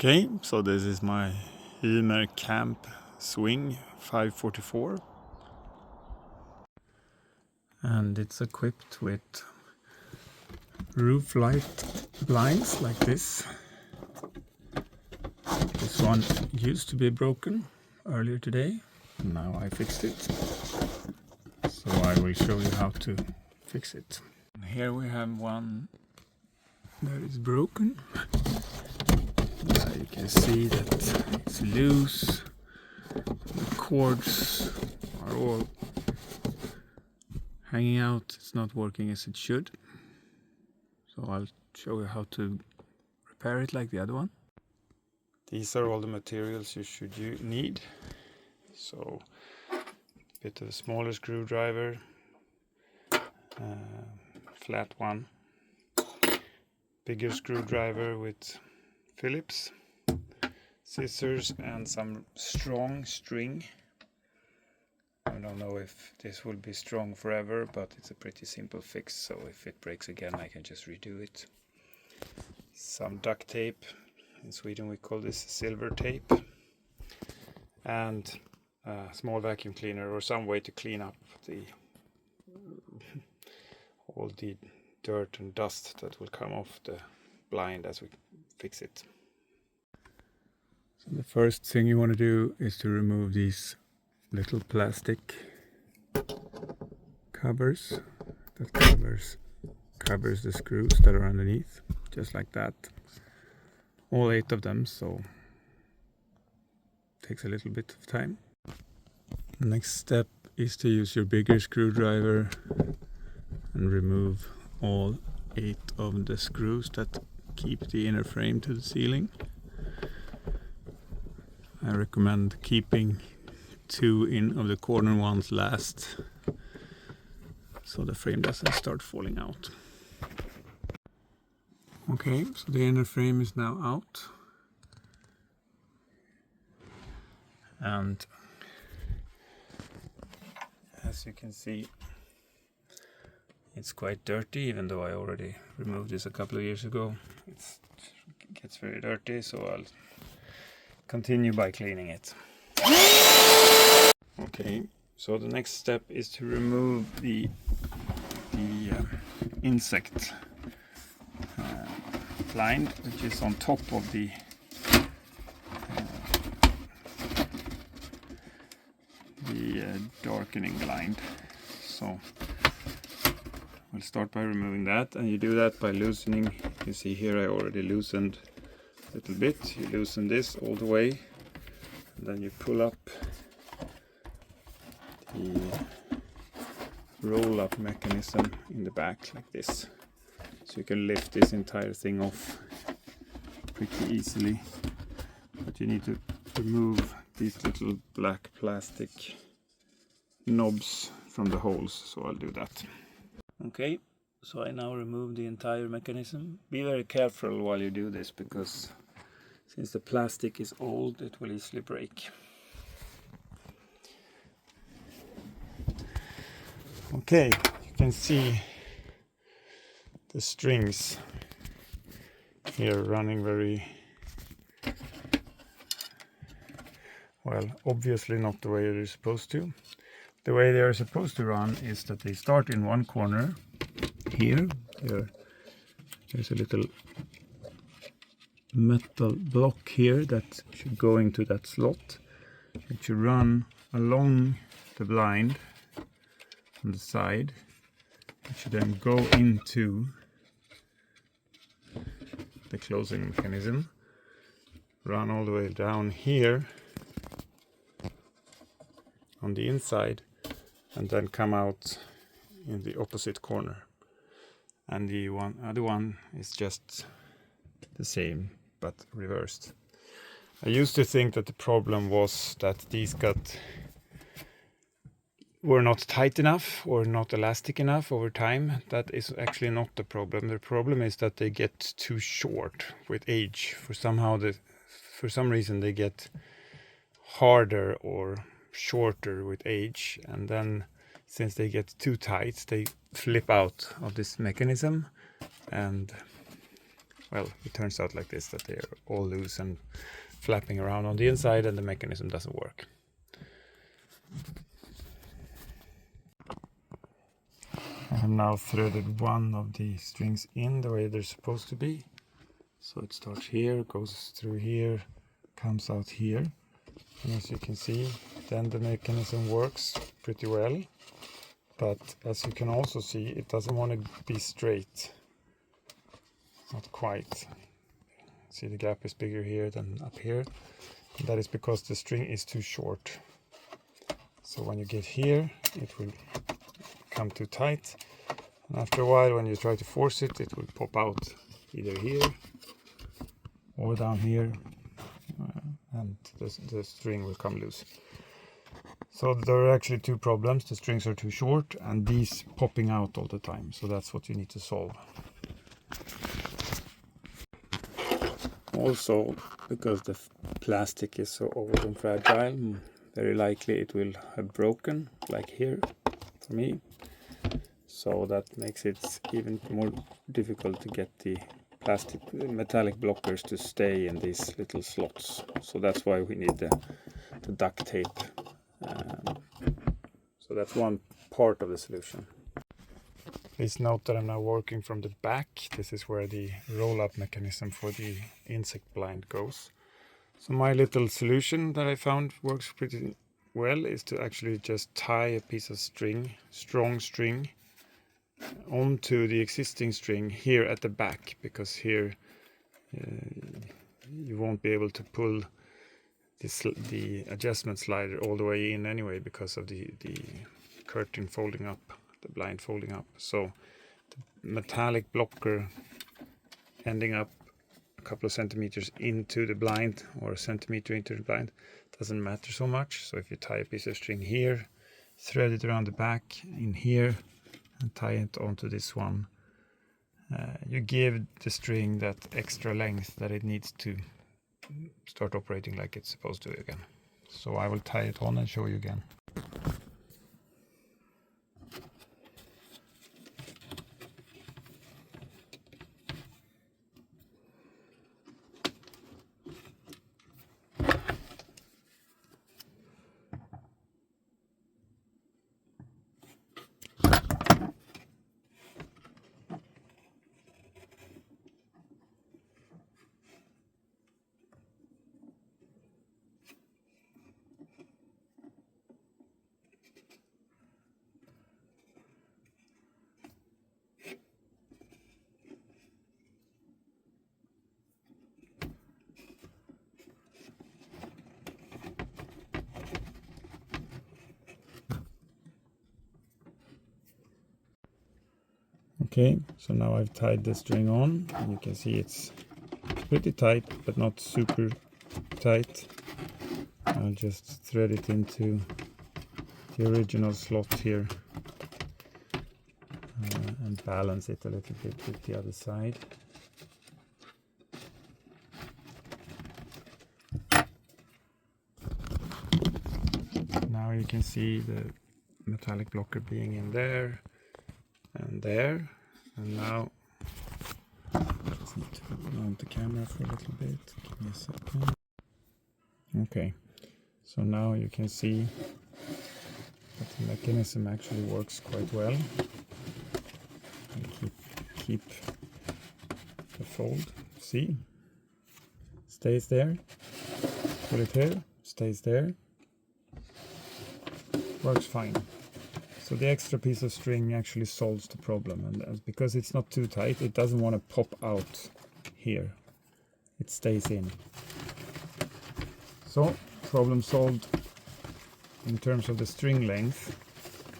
Okay, so this is my Hymer Camp Swing 544, and it's equipped with Rooflight blinds like this. This one used to be broken earlier today, now I fixed it, so I will show you how to fix it. Here we have one that is broken. You can see that it's loose, the cords are all hanging out, it's not working as it should. So I'll show you how to repair it like the other one. These are all the materials you should need. So a bit of a smaller screwdriver, flat one, bigger screwdriver with Phillips, scissors and some strong string. I don't know if this will be strong forever, but it's a pretty simple fix, so if it breaks again I can just redo it. Some duct tape, in Sweden we call this silver tape, and a small vacuum cleaner or some way to clean up all the dirt and dust that will come off the blind as we fix it. So the first thing you want to do is to remove these little plastic covers that covers the screws that are underneath, just like that. All 8 of them, so it takes a little bit of time. The next step is to use your bigger screwdriver and remove all 8 of the screws that keep the inner frame to the ceiling. I recommend keeping 2 of the corner ones last, so the frame doesn't start falling out. Okay, so the inner frame is now out, and as you can see, it's quite dirty, even though I already removed this a couple of years ago. It gets very dirty, so I'll continue by cleaning it. Okay, so the next step is to remove the insect blind, which is on top of the darkening blind. So we'll start by removing that, and you do that by loosening. You see here I already loosened a little bit. You loosen this all the way, and then you pull up the roll-up mechanism in the back like this, so you can lift this entire thing off pretty easily. But you need to remove these little black plastic knobs from the holes, so I'll do that. Okay, so I now remove the entire mechanism. Be very careful while you do this, because since the plastic is old, it will easily break. Okay, you can see the strings here running very well, obviously not the way they're supposed to. The way they are supposed to run is that they start in one corner here. There's a little metal block here that should go into that slot. It should run along the blind on the side. It should then go into the closing mechanism, run all the way down here on the inside, and then come out in the opposite corner. And the other one is just the same but reversed. I used to think that the problem was that these were not tight enough or not elastic enough over time. That is actually not the problem. The problem is that they get too short with age. For some reason they get harder or shorter with age, and then since they get too tight they flip out of this mechanism, and well, it turns out like this, that they're all loose and flapping around on the inside and the mechanism doesn't work. I have now threaded one of the strings in the way they're supposed to be. So it starts here, goes through here, comes out here. And as you can see, then the mechanism works pretty well. But as you can also see, it doesn't want to be straight. Not quite. See, the gap is bigger here than up here. And that is because the string is too short. So when you get here, it will come too tight. And after a while, when you try to force it, it will pop out either here or down here. And the string will come loose. So there are actually two problems. The strings are too short and these popping out all the time. So that's what you need to solve. Also, because the plastic is so old and fragile, very likely it will have broken, like here for me. So that makes it even more difficult to get the metallic blockers to stay in these little slots. So that's why we need the duct tape. So that's one part of the solution. Please note that I'm now working from the back. This is where the roll-up mechanism for the insect blind goes. So my little solution that I found works pretty well is to actually just tie a piece of string, strong string, onto the existing string here at the back, because here you won't be able to pull the adjustment slider all the way in anyway because of the curtain folding up, the blind folding up. So the metallic blocker ending up a couple of centimeters into the blind or a centimeter into the blind doesn't matter so much. So if you tie a piece of string here, thread it around the back in here and tie it onto this one, you give the string that extra length that it needs to start operating like it's supposed to again. So I will tie it on and show you again. Okay, so now I've tied the string on, and you can see it's pretty tight, but not super tight. I'll just thread it into the original slot here and balance it a little bit with the other side. Now you can see the metallic blocker being in there and there. And now let's need to mount the camera for a little bit. Give me a second. Okay, so now you can see that the mechanism actually works quite well. And keep the fold. See, stays there. Put it here, stays there. Works fine. So the extra piece of string actually solves the problem, and because it's not too tight, it doesn't want to pop out here. It stays in. So, problem solved in terms of the string length,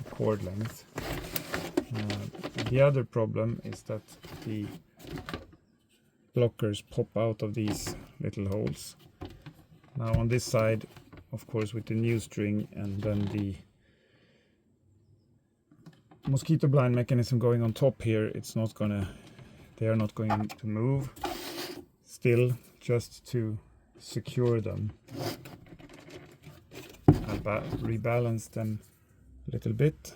the cord length. The other problem is that the blockers pop out of these little holes. Now on this side, of course, with the new string and then the mosquito blind mechanism going on top here, they are not going to move. Still, just to secure them, I'll rebalance them a little bit.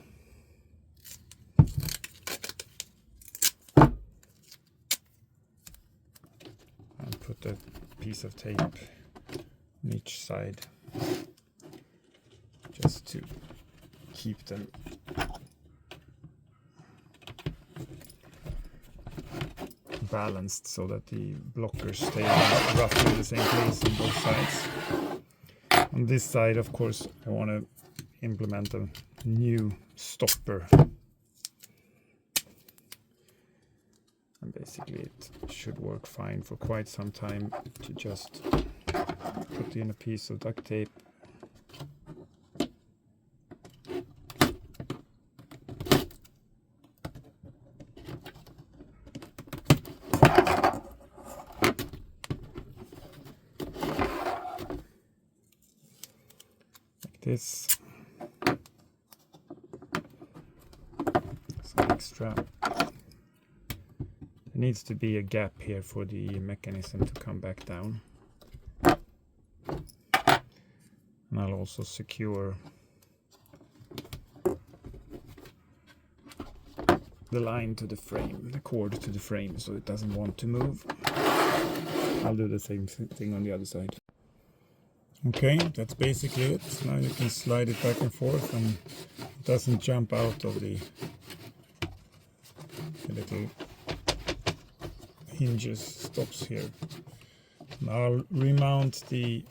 put a piece of tape on each side just to keep them balanced so that the blockers stay roughly in the same place on both sides. On this side, of course, I want to implement a new stopper. And basically it should work fine for quite some time to just put in a piece of duct tape. Like this. Some extra. There needs to be a gap here for the mechanism to come back down. And I'll also secure the line to the frame, the cord to the frame, so it doesn't want to move. I'll do the same thing on the other side. Okay, that's basically it. Now you can slide it back and forth and it doesn't jump out of the little hinges, stops here. Now I'll remount the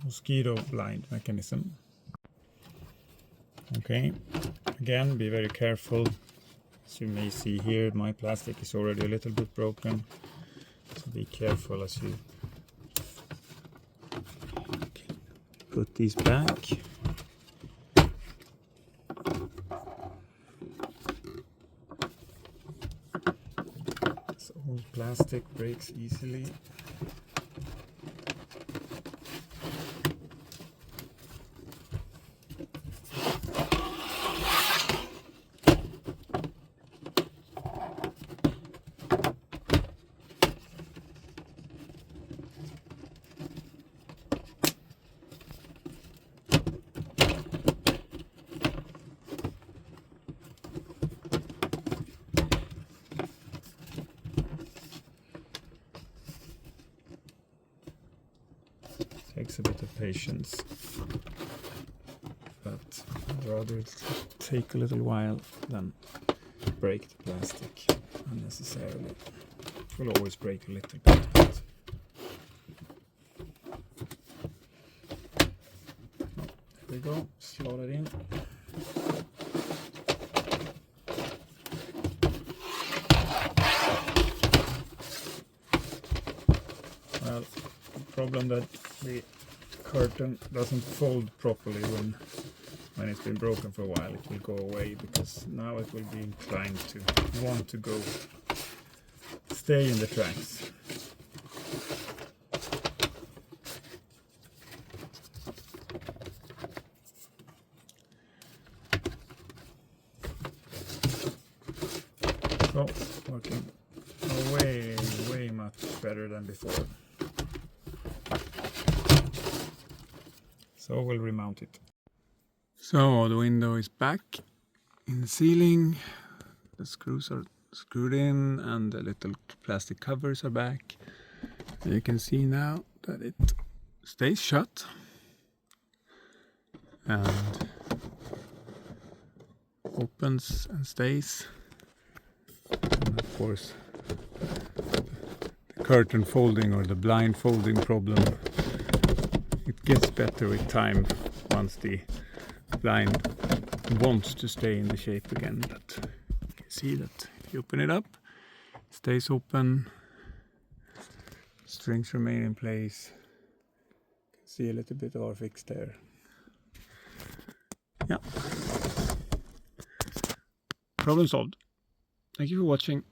mosquito blind mechanism. Okay, again, be very careful. As you may see here, my plastic is already a little bit broken, so be careful as you put these back. So old plastic breaks easily. Takes a bit of patience, but I'd rather take a little while than break the plastic unnecessarily. It will always break a little bit, but there we go, slot it in. Well, the problem that the curtain doesn't fold properly when it's been broken for a while. It will go away because now it will be inclined to want to go stay in the tracks. So working way much better than before. So we'll remount it. So the window is back in the ceiling. The screws are screwed in and the little plastic covers are back. And you can see now that it stays shut. And opens and stays. And of course the curtain folding or the blind folding problem, it gets better with time once the blind wants to stay in the shape again. But you can see that if you open it up, it stays open, strings remain in place. You can see a little bit of our fix there. Yeah. Problem solved. Thank you for watching.